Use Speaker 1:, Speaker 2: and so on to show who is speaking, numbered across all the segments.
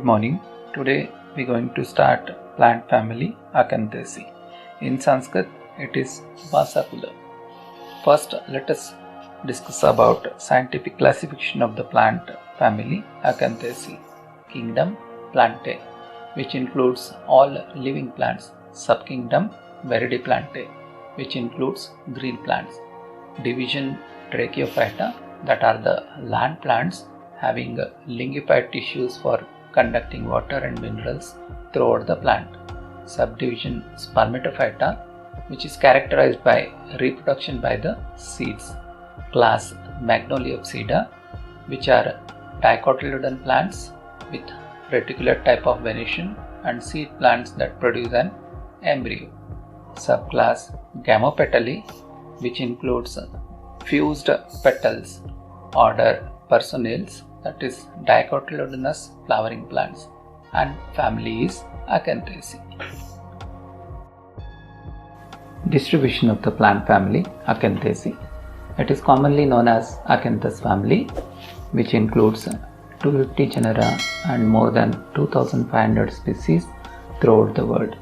Speaker 1: Good morning. Today we are going to start plant family Acanthaceae. In Sanskrit it is Vasakula. First let us discuss about scientific classification of the plant family Acanthaceae. Kingdom Plantae, which includes all living plants. Subkingdom Viridiplantae, which includes green plants. Division Tracheophyta, that are the land plants having lignified tissues for conducting water and minerals throughout the plant. Subdivision Spermatophyta, which is characterized by reproduction by the seeds. Class Magnoliopsida, which are dicotyledon plants with reticulate type of venation and seed plants that produce an embryo. Subclass Gamopetalae, which includes fused petals. Order Personales, that is dicotyledonous flowering plants, and family is Acanthaceae. Distribution of the plant family Acanthaceae. It is commonly known as Acanthus family, which includes 250 genera and more than 2500 species throughout the world.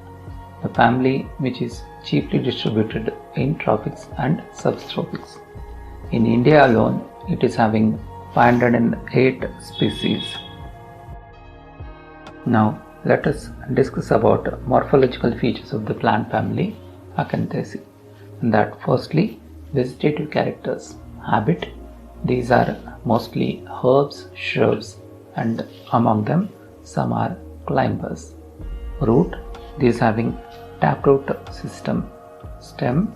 Speaker 1: The family, which is chiefly distributed in tropics and subtropics. In India alone, it is having 508 species. Now, let us discuss about morphological features of the plant family Acanthaceae. That firstly, vegetative characters. Habit. These are mostly herbs, shrubs, and among them some are climbers. Root. These having taproot system. Stem.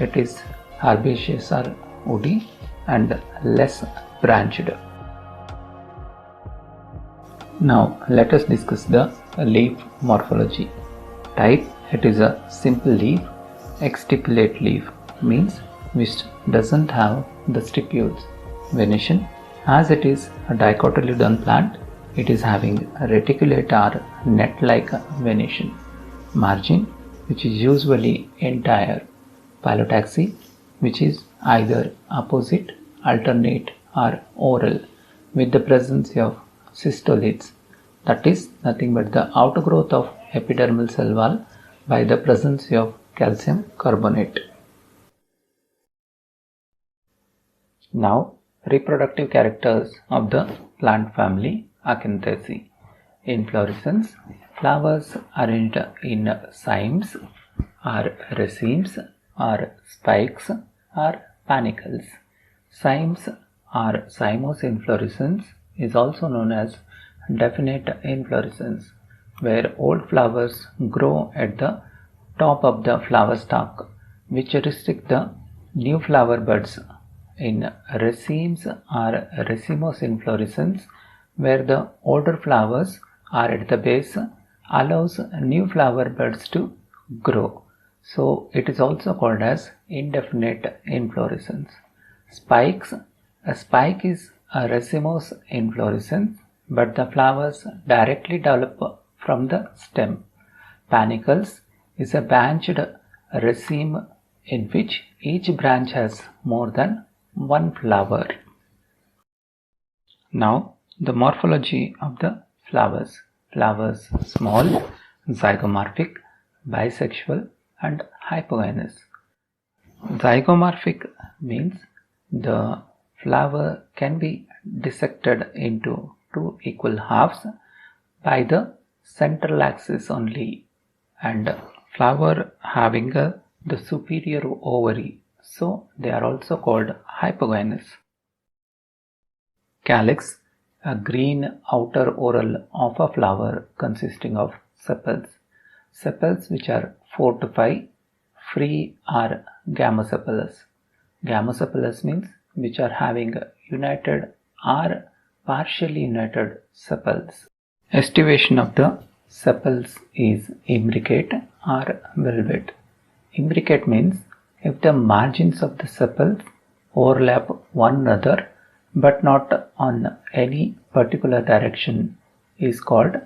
Speaker 1: It is herbaceous or woody and less branched. Now let us discuss the leaf morphology. Type. It is a simple leaf. Exstipulate leaf means which doesn't have the stipules. Venation. As it is a dicotyledon plant, it is having a reticulate or net-like venation. Margin, which is usually entire. Phyllotaxy, which is either opposite, alternate or oral, with the presence of cystoliths, that is nothing but the outgrowth of epidermal cell wall by the presence of calcium carbonate. Now, reproductive characters of the plant family Acanthaceae. Inflorescence. Flowers arranged in cymes or racemes or spikes or panicles. Cymes or cymose inflorescence is also known as definite inflorescence, where old flowers grow at the top of the flower stalk, which restrict the new flower buds. In racemes or racemose inflorescence, where the older flowers are at the base, allows new flower buds to grow. So it is also called as indefinite inflorescence. Spikes. A spike is a racemose inflorescence, but the flowers directly develop from the stem. Panicles is a branched raceme in which each branch has more than one flower. Now the morphology of the flowers. Flowers small, zygomorphic, bisexual and hypogynous. Zygomorphic means the flower can be dissected into two equal halves by the central axis only, and flower having the superior ovary, so they are also called hypogynous. Calyx, a green outer whorl of a flower consisting of sepals. Sepals which are 4 to 5, free are gamosepalous. Gamosepalous means which are having united or partially united sepals. Estivation of the sepals is imbricate or velvet. Imbricate means if the margins of the sepals overlap one another but not on any particular direction is called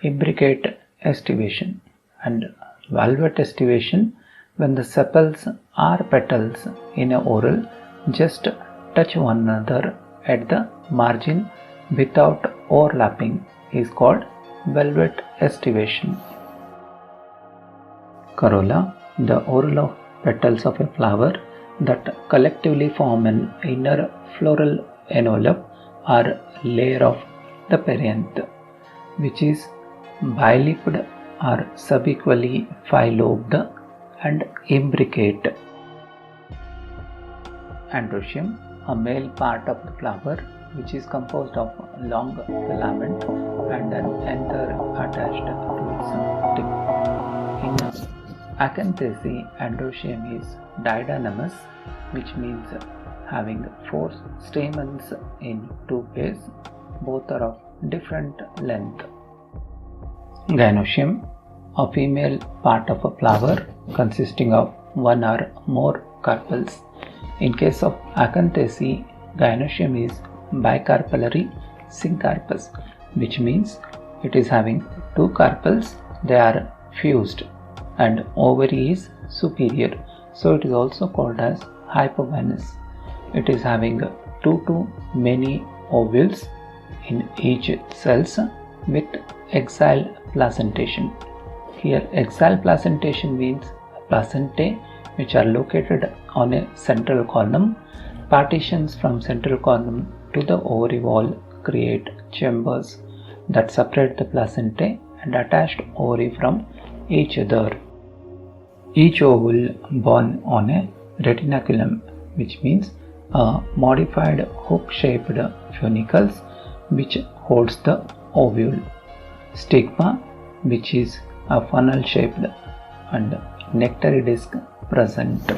Speaker 1: imbricate estivation, and velvet estivation when the sepals or petals in a whorl just touch one another at the margin without overlapping is called velvet estivation. Corolla, the whorl of petals of a flower that collectively form an inner floral envelope or layer of the perianth, which is bilipped or subequally phylobed and imbricate. Androecium, a male part of the flower which is composed of long filament and an anther attached to its tip. In Acanthaceae, Androecium is didynamous, which means having 4 stamens in 2 pairs, both are of different length. Gynoecium, a female part of a flower consisting of 1 or more carpels. In case of Acanthaceae, gynoecium is bicarpellary syncarpous, which means it is having 2 carpels, they are fused, and ovary is superior, so it is also called as hypogynous. It is having 2 to many ovules in each cells with exile placentation. Here exile placentation means placentae which are located on a central column. Partitions from central column to the ovary wall create chambers that separate the placentae and attached ovary from each other. Each ovule borne on a retinaculum, which means a modified hook-shaped funicles which holds the ovule. Stigma, which is a funnel-shaped, and nectary disc present.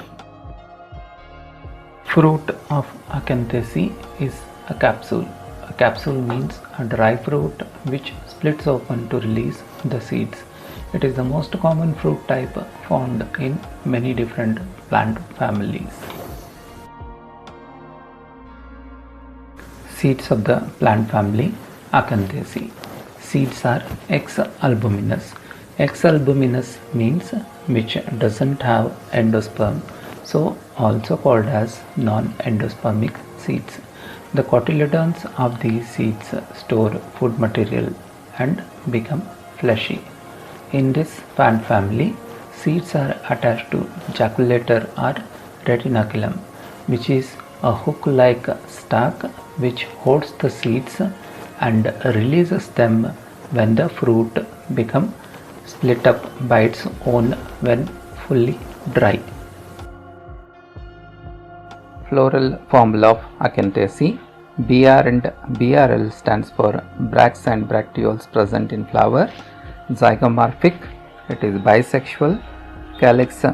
Speaker 1: Fruit of Acanthaceae is a capsule. A capsule means a dry fruit which splits open to release the seeds. It is the most common fruit type found in many different plant families. Seeds of the plant family Acanthaceae. Seeds are X-albuminous. X-albuminous means which doesn't have endosperm, so also called as non-endospermic seeds. The cotyledons of these seeds store food material and become fleshy. In this plant family, seeds are attached to jaculator or retinaculum, which is a hook-like stalk which holds the seeds and releases them when the fruit becomes split up by its own when fully dry. Floral formula of Acanthaceae. BR and BRL stands for bracts and bracteoles present in flower. Zygomorphic, it is bisexual. Calyx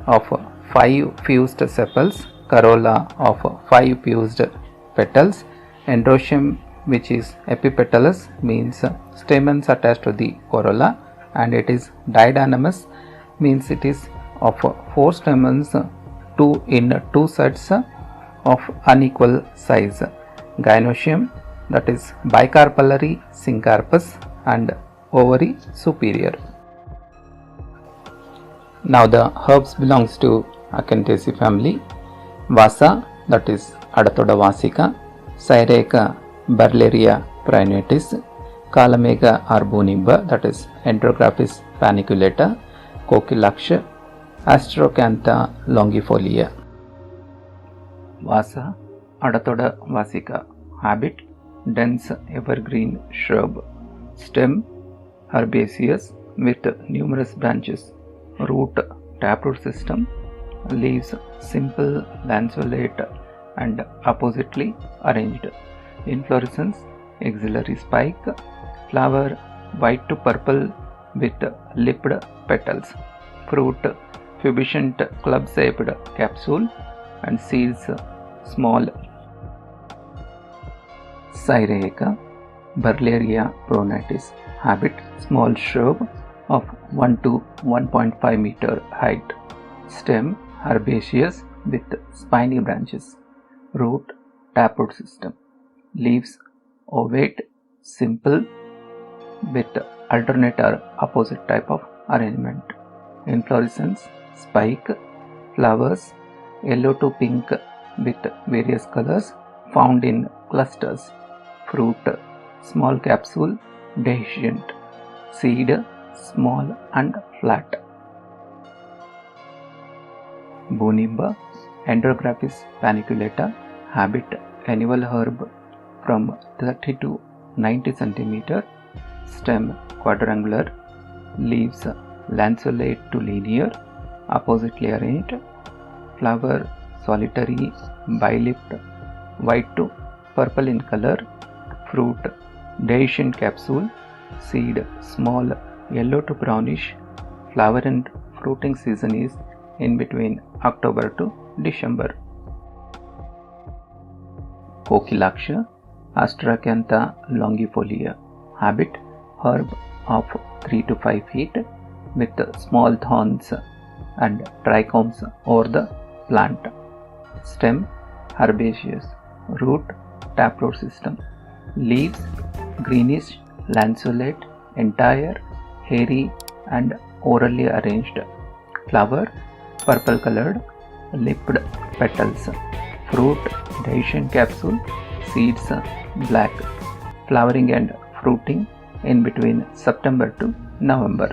Speaker 1: of 5 fused sepals. Corolla of 5 fused petals. Androecium, which is epipetalous, means stamens attached to the corolla, and it is didynamous, means it is of 4 stamens, 2 in 2 sets of unequal size. Gynoecium, that is bicarpellary syncarpous and ovary superior. Now the herbs belongs to Acanthaceae family. Vasa, that is Adathoda vasica. Syreca Burleria prionatis. Kalamega arbonimba, that is Enterographis paniculata. Kokilaksha, Astrocantha longifolia. Vasa, Adathoda vasica. Habit, dense evergreen shrub. Stem, herbaceous with numerous branches. Root, taproot system. Leaves, simple lanceolate and oppositely arranged. Inflorescence, axillary spike. Flower, white to purple with lipped petals. Fruit, pubescent club-shaped capsule and seeds small. Syreca Burleria prionatis. Habit, small shrub of 1 to 1.5 meter height. Stem, herbaceous with spiny branches. Root, taproot system. Leaves, ovate, simple with alternate or opposite type of arrangement. Inflorescence, spike. Flowers, yellow to pink with various colors, found in clusters. Fruit, small capsule, dehiscent. Seed small and flat. Bonimba Andrographis paniculata. Habit annual herb from 30 to 90 cm. Stem quadrangular. Leaves lanceolate to linear, oppositely arranged. Flower solitary, bilipped, white to purple in color. Fruit dehiscent capsule. Seed small, yellow to brownish. Flower and fruiting season is in between October to December. Kokilaksha Astracantha longifolia. Habit herb of 3 to 5 feet with small thorns and trichomes over the plant. Stem herbaceous. Root taproot system. Leaves greenish lanceolate, entire, hairy and orally arranged. Flower purple colored, lipped petals. Fruit dehiscent capsule. Seeds black. Flowering and fruiting in between September to November.